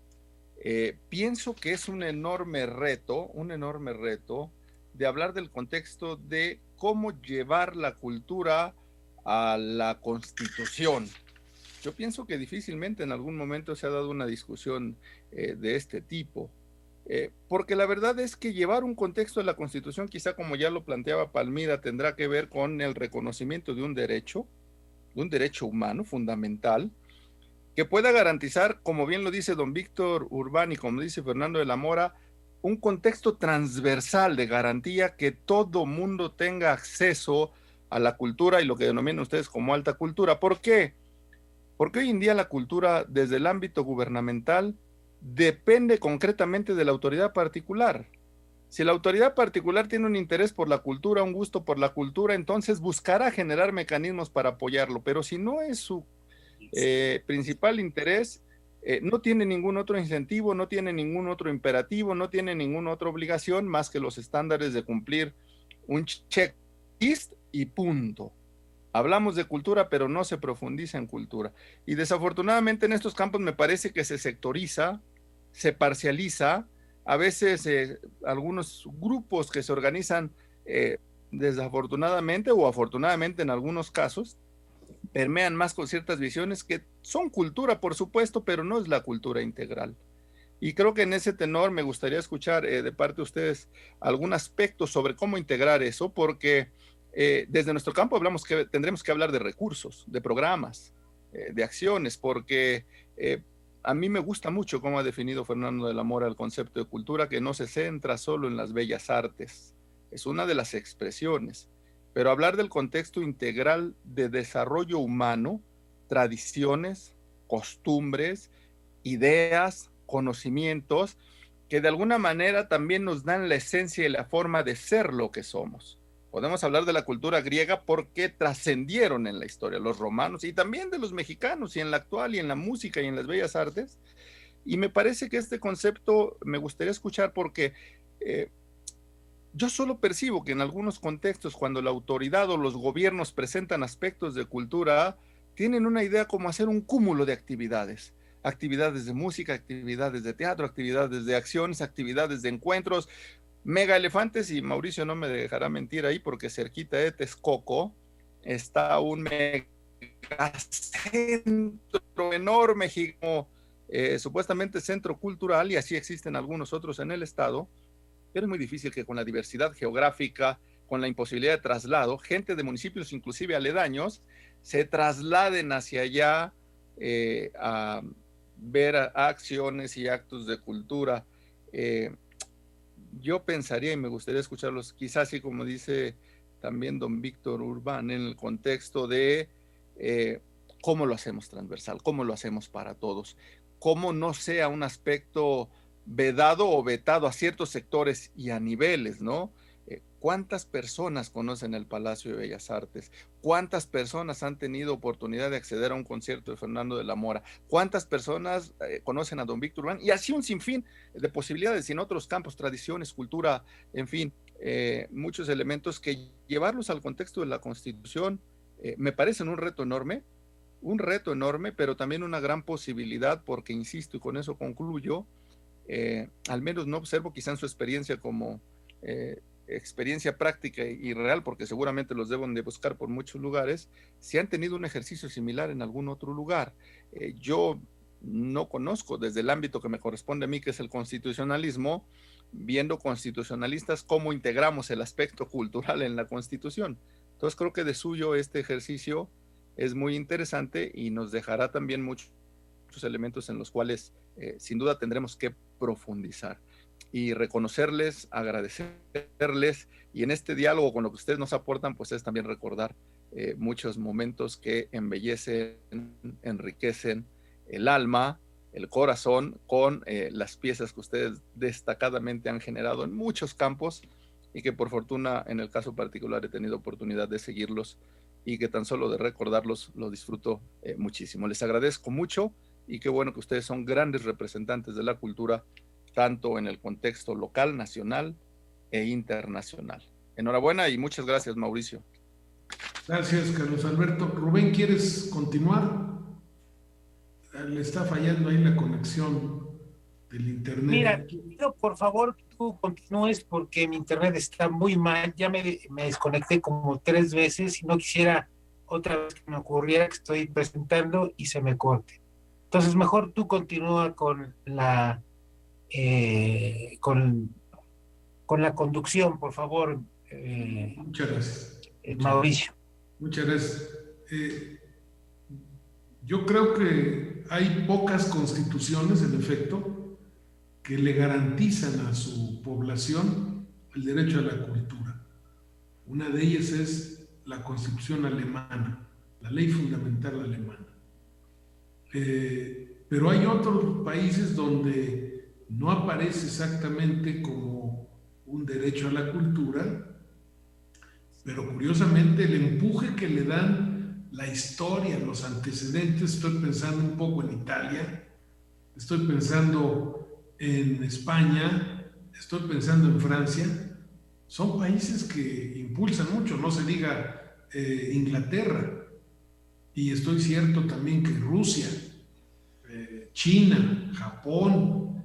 pienso que es un enorme reto de hablar del contexto de cómo llevar la cultura a la Constitución. Yo pienso que difícilmente en algún momento se ha dado una discusión de este tipo, porque la verdad es que llevar un contexto de la Constitución, quizá como ya lo planteaba Palmira, tendrá que ver con el reconocimiento de un derecho humano fundamental, que pueda garantizar, como bien lo dice don Víctor Urbán y como dice Fernando de la Mora, un contexto transversal de garantía que todo mundo tenga acceso a la cultura y lo que denominan ustedes como alta cultura. ¿Por qué? Porque hoy en día la cultura desde el ámbito gubernamental depende concretamente de la autoridad particular. Si la autoridad particular tiene un interés por la cultura, un gusto por la cultura, entonces buscará generar mecanismos para apoyarlo, pero si no es su principal interés, no tiene ningún otro incentivo, no tiene ningún otro imperativo, no tiene ninguna otra obligación más que los estándares de cumplir un checklist y punto. Hablamos de cultura, pero no se profundiza en cultura. Y desafortunadamente en estos campos me parece que se sectoriza, se parcializa, a veces algunos grupos que se organizan desafortunadamente o afortunadamente en algunos casos, permean más con ciertas visiones que son cultura, por supuesto, pero no es la cultura integral. Y creo que en ese tenor me gustaría escuchar de parte de ustedes algún aspecto sobre cómo integrar eso, porque desde nuestro campo hablamos que tendremos que hablar de recursos, de programas, de acciones, porque a mí me gusta mucho cómo ha definido Fernando de la Mora el concepto de cultura, que no se centra solo en las bellas artes, es una de las expresiones, pero hablar del contexto integral de desarrollo humano, tradiciones, costumbres, ideas, conocimientos, que de alguna manera también nos dan la esencia y la forma de ser lo que somos. Podemos hablar de la cultura griega porque trascendieron en la historia los romanos y también de los mexicanos y en la actual y en la música y en las bellas artes. Y me parece que este concepto me gustaría escuchar porque yo solo percibo que en algunos contextos cuando la autoridad o los gobiernos presentan aspectos de cultura, tienen una idea como hacer un cúmulo de actividades. Actividades de música, actividades de teatro, actividades de acciones, actividades de encuentros, mega elefantes, y Mauricio no me dejará mentir ahí porque cerquita de Texcoco está un megacentro enorme, supuestamente centro cultural, y así existen algunos otros en el estado, pero es muy difícil que con la diversidad geográfica, con la imposibilidad de traslado, gente de municipios inclusive aledaños, se trasladen hacia allá a ver acciones y actos de cultura. Yo pensaría, y me gustaría escucharlos, quizás así como dice también don Víctor Urbán, en el contexto de cómo lo hacemos transversal, cómo lo hacemos para todos, cómo no sea un aspecto vedado o vetado a ciertos sectores y a niveles, ¿no? ¿Cuántas personas conocen el Palacio de Bellas Artes? ¿Cuántas personas han tenido oportunidad de acceder a un concierto de Fernando de la Mora? ¿Cuántas personas conocen a don Víctor Urbán? Y así un sinfín de posibilidades en otros campos, tradiciones, cultura, en fin, muchos elementos que llevarlos al contexto de la Constitución me parecen un reto enorme, pero también una gran posibilidad porque, insisto, y con eso concluyo, al menos no observo quizá en su experiencia como experiencia práctica y real, porque seguramente los deben de buscar por muchos lugares, si han tenido un ejercicio similar en algún otro lugar. Yo no conozco desde el ámbito que me corresponde a mí, que es el constitucionalismo, viendo constitucionalistas cómo integramos el aspecto cultural en la Constitución. Entonces creo que de suyo este ejercicio es muy interesante y nos dejará también muchos elementos en los cuales sin duda tendremos que profundizar y reconocerles, agradecerles, y en este diálogo con lo que ustedes nos aportan, pues es también recordar muchos momentos que embellecen, enriquecen el alma, el corazón, con las piezas que ustedes destacadamente han generado en muchos campos y que por fortuna en el caso particular he tenido oportunidad de seguirlos y que tan solo de recordarlos lo disfruto muchísimo. Les agradezco mucho y qué bueno que ustedes son grandes representantes de la cultura, tanto en el contexto local, nacional e internacional. Enhorabuena y muchas gracias, Mauricio. Gracias, Carlos Alberto. Rubén, ¿quieres continuar? Le está fallando ahí la conexión del internet. Mira, quiero por favor que tú continúes porque mi internet está muy mal. Ya me desconecté como 3 veces y no quisiera otra vez que me ocurriera que estoy presentando y se me corte. Entonces, mejor tú continúa con la con la conducción, por favor. Muchas gracias. Mauricio. Muchas gracias. Yo creo que hay pocas constituciones, en efecto, que le garantizan a su población el derecho a la cultura. Una de ellas es la Constitución alemana, la ley fundamental alemana. Pero hay otros países donde no aparece exactamente como un derecho a la cultura, pero curiosamente el empuje que le dan la historia, los antecedentes, estoy pensando un poco en Italia, estoy pensando en España, estoy pensando en Francia, son países que impulsan mucho, no se diga Inglaterra, y estoy cierto también que Rusia, China, Japón,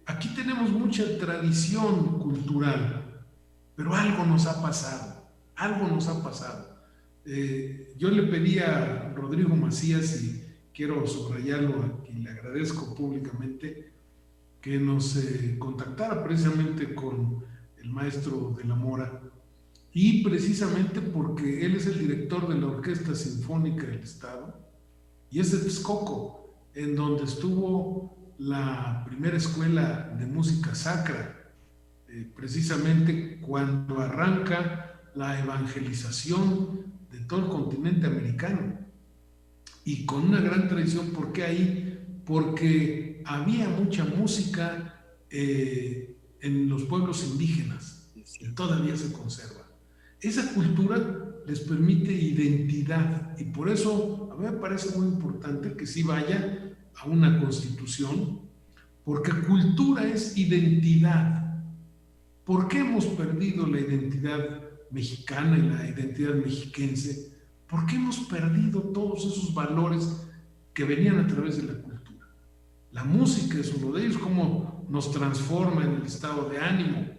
aquí tenemos mucha tradición cultural, pero algo nos ha pasado, algo nos ha pasado. Yo le pedí a Rodrigo Macías, y quiero subrayarlo aquí, le agradezco públicamente, que nos contactara precisamente con el maestro de la Mora, y precisamente porque él es el director de la Orquesta Sinfónica del Estado, y es de Texcoco, en donde estuvo la primera escuela de música sacra, precisamente cuando arranca la evangelización de todo el continente americano, y con una gran tradición. ¿Por qué ahí? Porque había mucha música en los pueblos indígenas, y todavía se conserva. Esa cultura les permite identidad, y por eso a mí me parece muy importante que sí vaya a una constitución, porque cultura es identidad. ¿Por qué hemos perdido la identidad mexicana y la identidad mexiquense? ¿Por qué hemos perdido todos esos valores que venían a través de la cultura? La música es uno de ellos, cómo nos transforma en el estado de ánimo.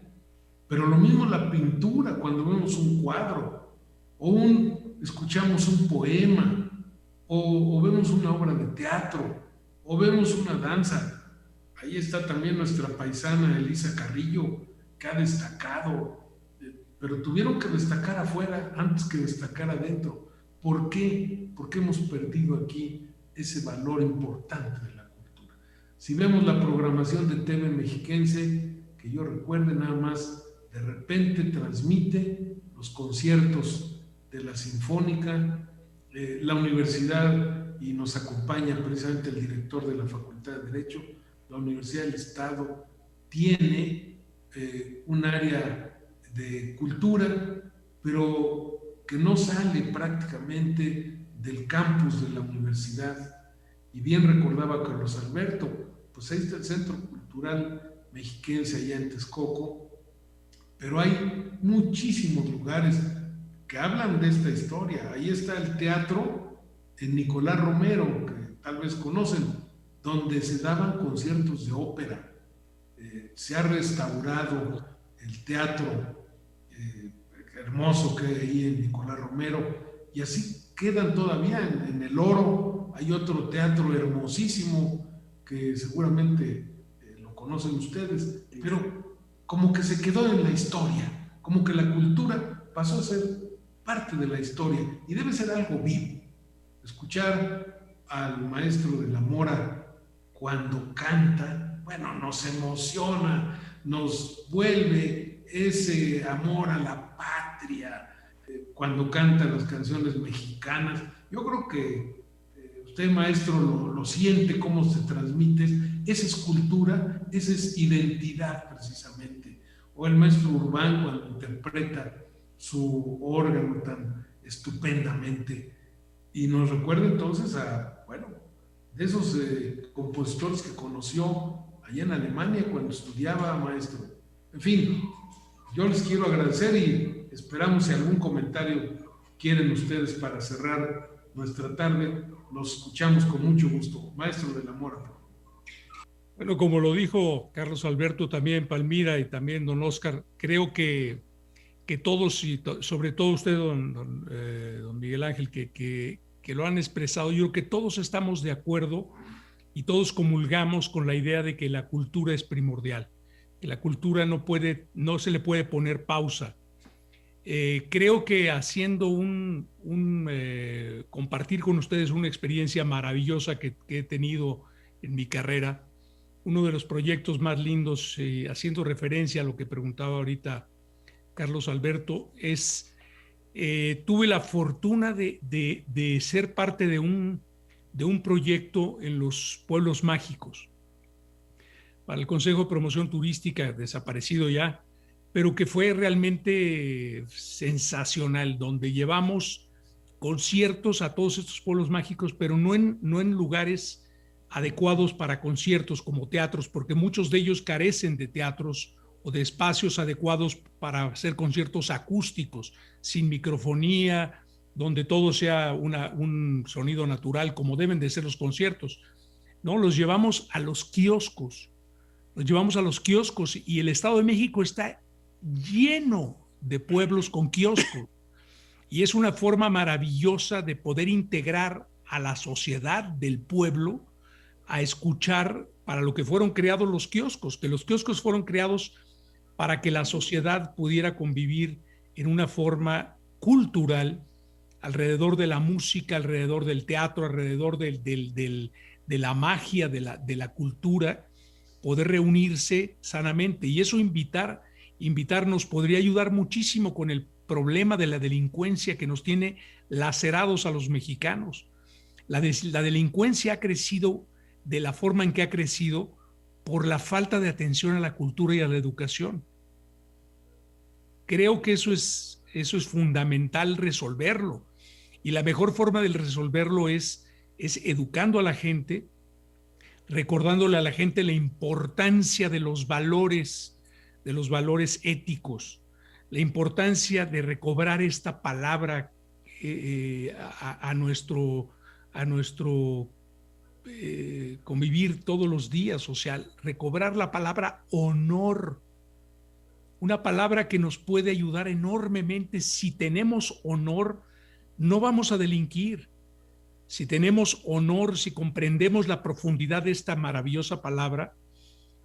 Pero lo mismo la pintura, cuando vemos un cuadro, o escuchamos un poema, o vemos una obra de teatro, o vemos una danza. Ahí está también nuestra paisana Elisa Carrillo, que ha destacado, pero tuvieron que destacar afuera antes que destacar adentro. ¿Por qué? Porque hemos perdido aquí ese valor importante de la cultura. Si vemos la programación de TV Mexiquense, que yo recuerde nada más, de repente transmite los conciertos de la Sinfónica, la universidad, y nos acompaña precisamente el director de la Facultad de Derecho. La Universidad del Estado tiene un área de cultura, pero que no sale prácticamente del campus de la universidad. Y bien recordaba Carlos Alberto, pues ahí está el Centro Cultural Mexiquense allá en Texcoco, pero hay muchísimos lugares que hablan de esta historia. Ahí está el teatro en Nicolás Romero, que tal vez conocen, donde se daban conciertos de ópera. Se ha restaurado el teatro hermoso que hay ahí en Nicolás Romero, y así quedan todavía. En El Oro hay otro teatro hermosísimo que seguramente lo conocen ustedes, pero como que se quedó en la historia, como que la cultura pasó a ser parte de la historia, y debe ser algo vivo. Escuchar al maestro de la Mora cuando canta, bueno, nos emociona, nos vuelve ese amor a la patria, cuando canta las canciones mexicanas. Yo creo que Usted, maestro, lo siente, cómo se transmite. Esa es cultura, esa es identidad precisamente. O el maestro Urbán cuando interpreta su órgano tan estupendamente. Y nos recuerda entonces a, bueno, de esos compositores que conoció allá en Alemania cuando estudiaba, maestro. En fin, yo les quiero agradecer y esperamos si algún comentario quieren ustedes para cerrar nuestra tarde. Los escuchamos con mucho gusto. Maestro de la Mora. Bueno, como lo dijo Carlos Alberto, también Palmira y también don Oscar, creo que todos, y sobre todo usted, don Miguel Ángel, que lo han expresado, yo creo que todos estamos de acuerdo y todos comulgamos con la idea de que la cultura es primordial, que la cultura no se le puede poner pausa. Creo que haciendo compartir con ustedes una experiencia maravillosa que he tenido en mi carrera, uno de los proyectos más lindos, haciendo referencia a lo que preguntaba ahorita Carlos Alberto, tuve la fortuna de ser parte de un proyecto en los pueblos mágicos para el Consejo de Promoción Turística, desaparecido ya, pero que fue realmente sensacional, donde llevamos conciertos a todos estos pueblos mágicos, pero no en lugares adecuados para conciertos como teatros, porque muchos de ellos carecen de teatros o de espacios adecuados para hacer conciertos acústicos, sin microfonía, donde todo sea un sonido natural, como deben de ser los conciertos. No, los llevamos a los kioscos, y el Estado de México está lleno de pueblos con kioscos, y es una forma maravillosa de poder integrar a la sociedad del pueblo a escuchar para lo que fueron creados los kioscos, que los kioscos fueron creados para que la sociedad pudiera convivir en una forma cultural alrededor de la música, alrededor del teatro, alrededor de la magia, de la cultura, poder reunirse sanamente. Y eso invitarnos podría ayudar muchísimo con el problema de la delincuencia que nos tiene lacerados a los mexicanos. La delincuencia ha crecido de la forma en que ha crecido por la falta de atención a la cultura y a la educación. Creo que eso es fundamental resolverlo. Y la mejor forma de resolverlo es educando a la gente, recordándole a la gente la importancia de los valores éticos, la importancia de recobrar esta palabra a nuestro convivir todos los días, o sea, recobrar la palabra honor, una palabra que nos puede ayudar enormemente. Si tenemos honor, no vamos a delinquir. Si tenemos honor, si comprendemos la profundidad de esta maravillosa palabra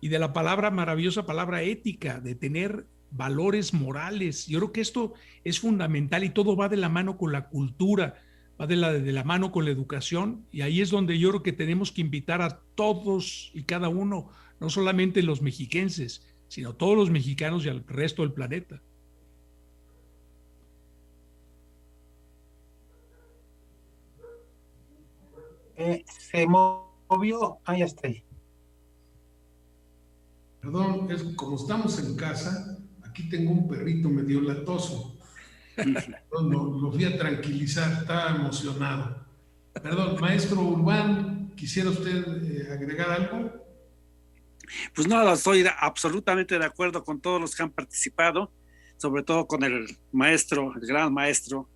y de la maravillosa palabra ética, de tener valores morales, yo creo que esto es fundamental y todo va de la mano con la cultura, va de la mano con la educación, y ahí es donde yo creo que tenemos que invitar a todos y cada uno, no solamente los mexiquenses, sino todos los mexicanos y al resto del planeta. Se movió, ya está ahí. Perdón, como estamos en casa, aquí tengo un perrito medio latoso. Lo fui a tranquilizar, estaba emocionado. Perdón, maestro Urbán, ¿quisiera usted agregar algo? Pues no, estoy absolutamente de acuerdo con todos los que han participado, sobre todo con el gran maestro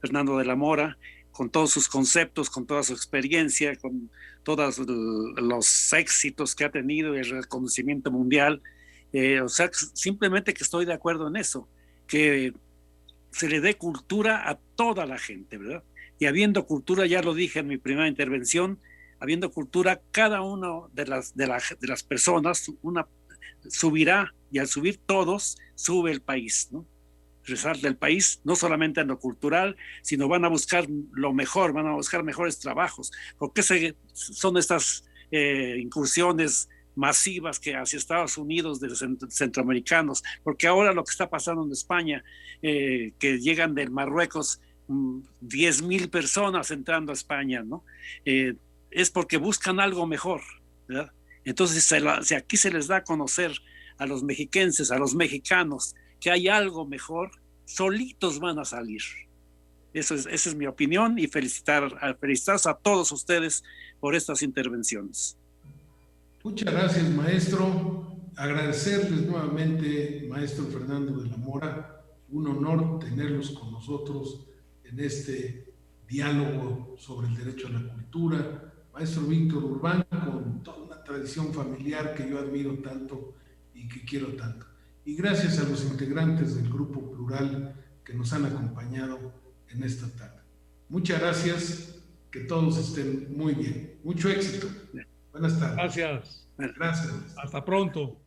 Fernando de la Mora, con todos sus conceptos, con toda su experiencia, con todos los éxitos que ha tenido y el reconocimiento mundial. O sea, simplemente que estoy de acuerdo en eso, que se le dé cultura a toda la gente, ¿verdad? Y habiendo cultura, ya lo dije en mi primera intervención, habiendo cultura, cada uno de las personas subirá, y al subir todos, sube el país, ¿no? Resalta el país, no solamente en lo cultural, sino van a buscar lo mejor, van a buscar mejores trabajos. ¿Por qué son estas incursiones masivas que hacia Estados Unidos de los centroamericanos? Porque ahora lo que está pasando en España, que llegan del Marruecos 10,000 personas entrando a España, ¿no? Es porque buscan algo mejor, ¿verdad? Entonces, si aquí se les da a conocer a los mexiquenses, a los mexicanos, que hay algo mejor, solitos van a salir. Esa es mi opinión, y felicitarlos a todos ustedes por estas intervenciones. Muchas gracias, maestro. Agradecerles nuevamente, maestro Fernando de la Mora. Un honor tenerlos con nosotros en este diálogo sobre el derecho a la cultura. Maestro Víctor Urbán, con toda una tradición familiar que yo admiro tanto y que quiero tanto. Y gracias a los integrantes del Grupo Plural que nos han acompañado en esta tarde. Muchas gracias, que todos estén muy bien. Mucho éxito. Buenas tardes. Gracias. Gracias. Hasta pronto.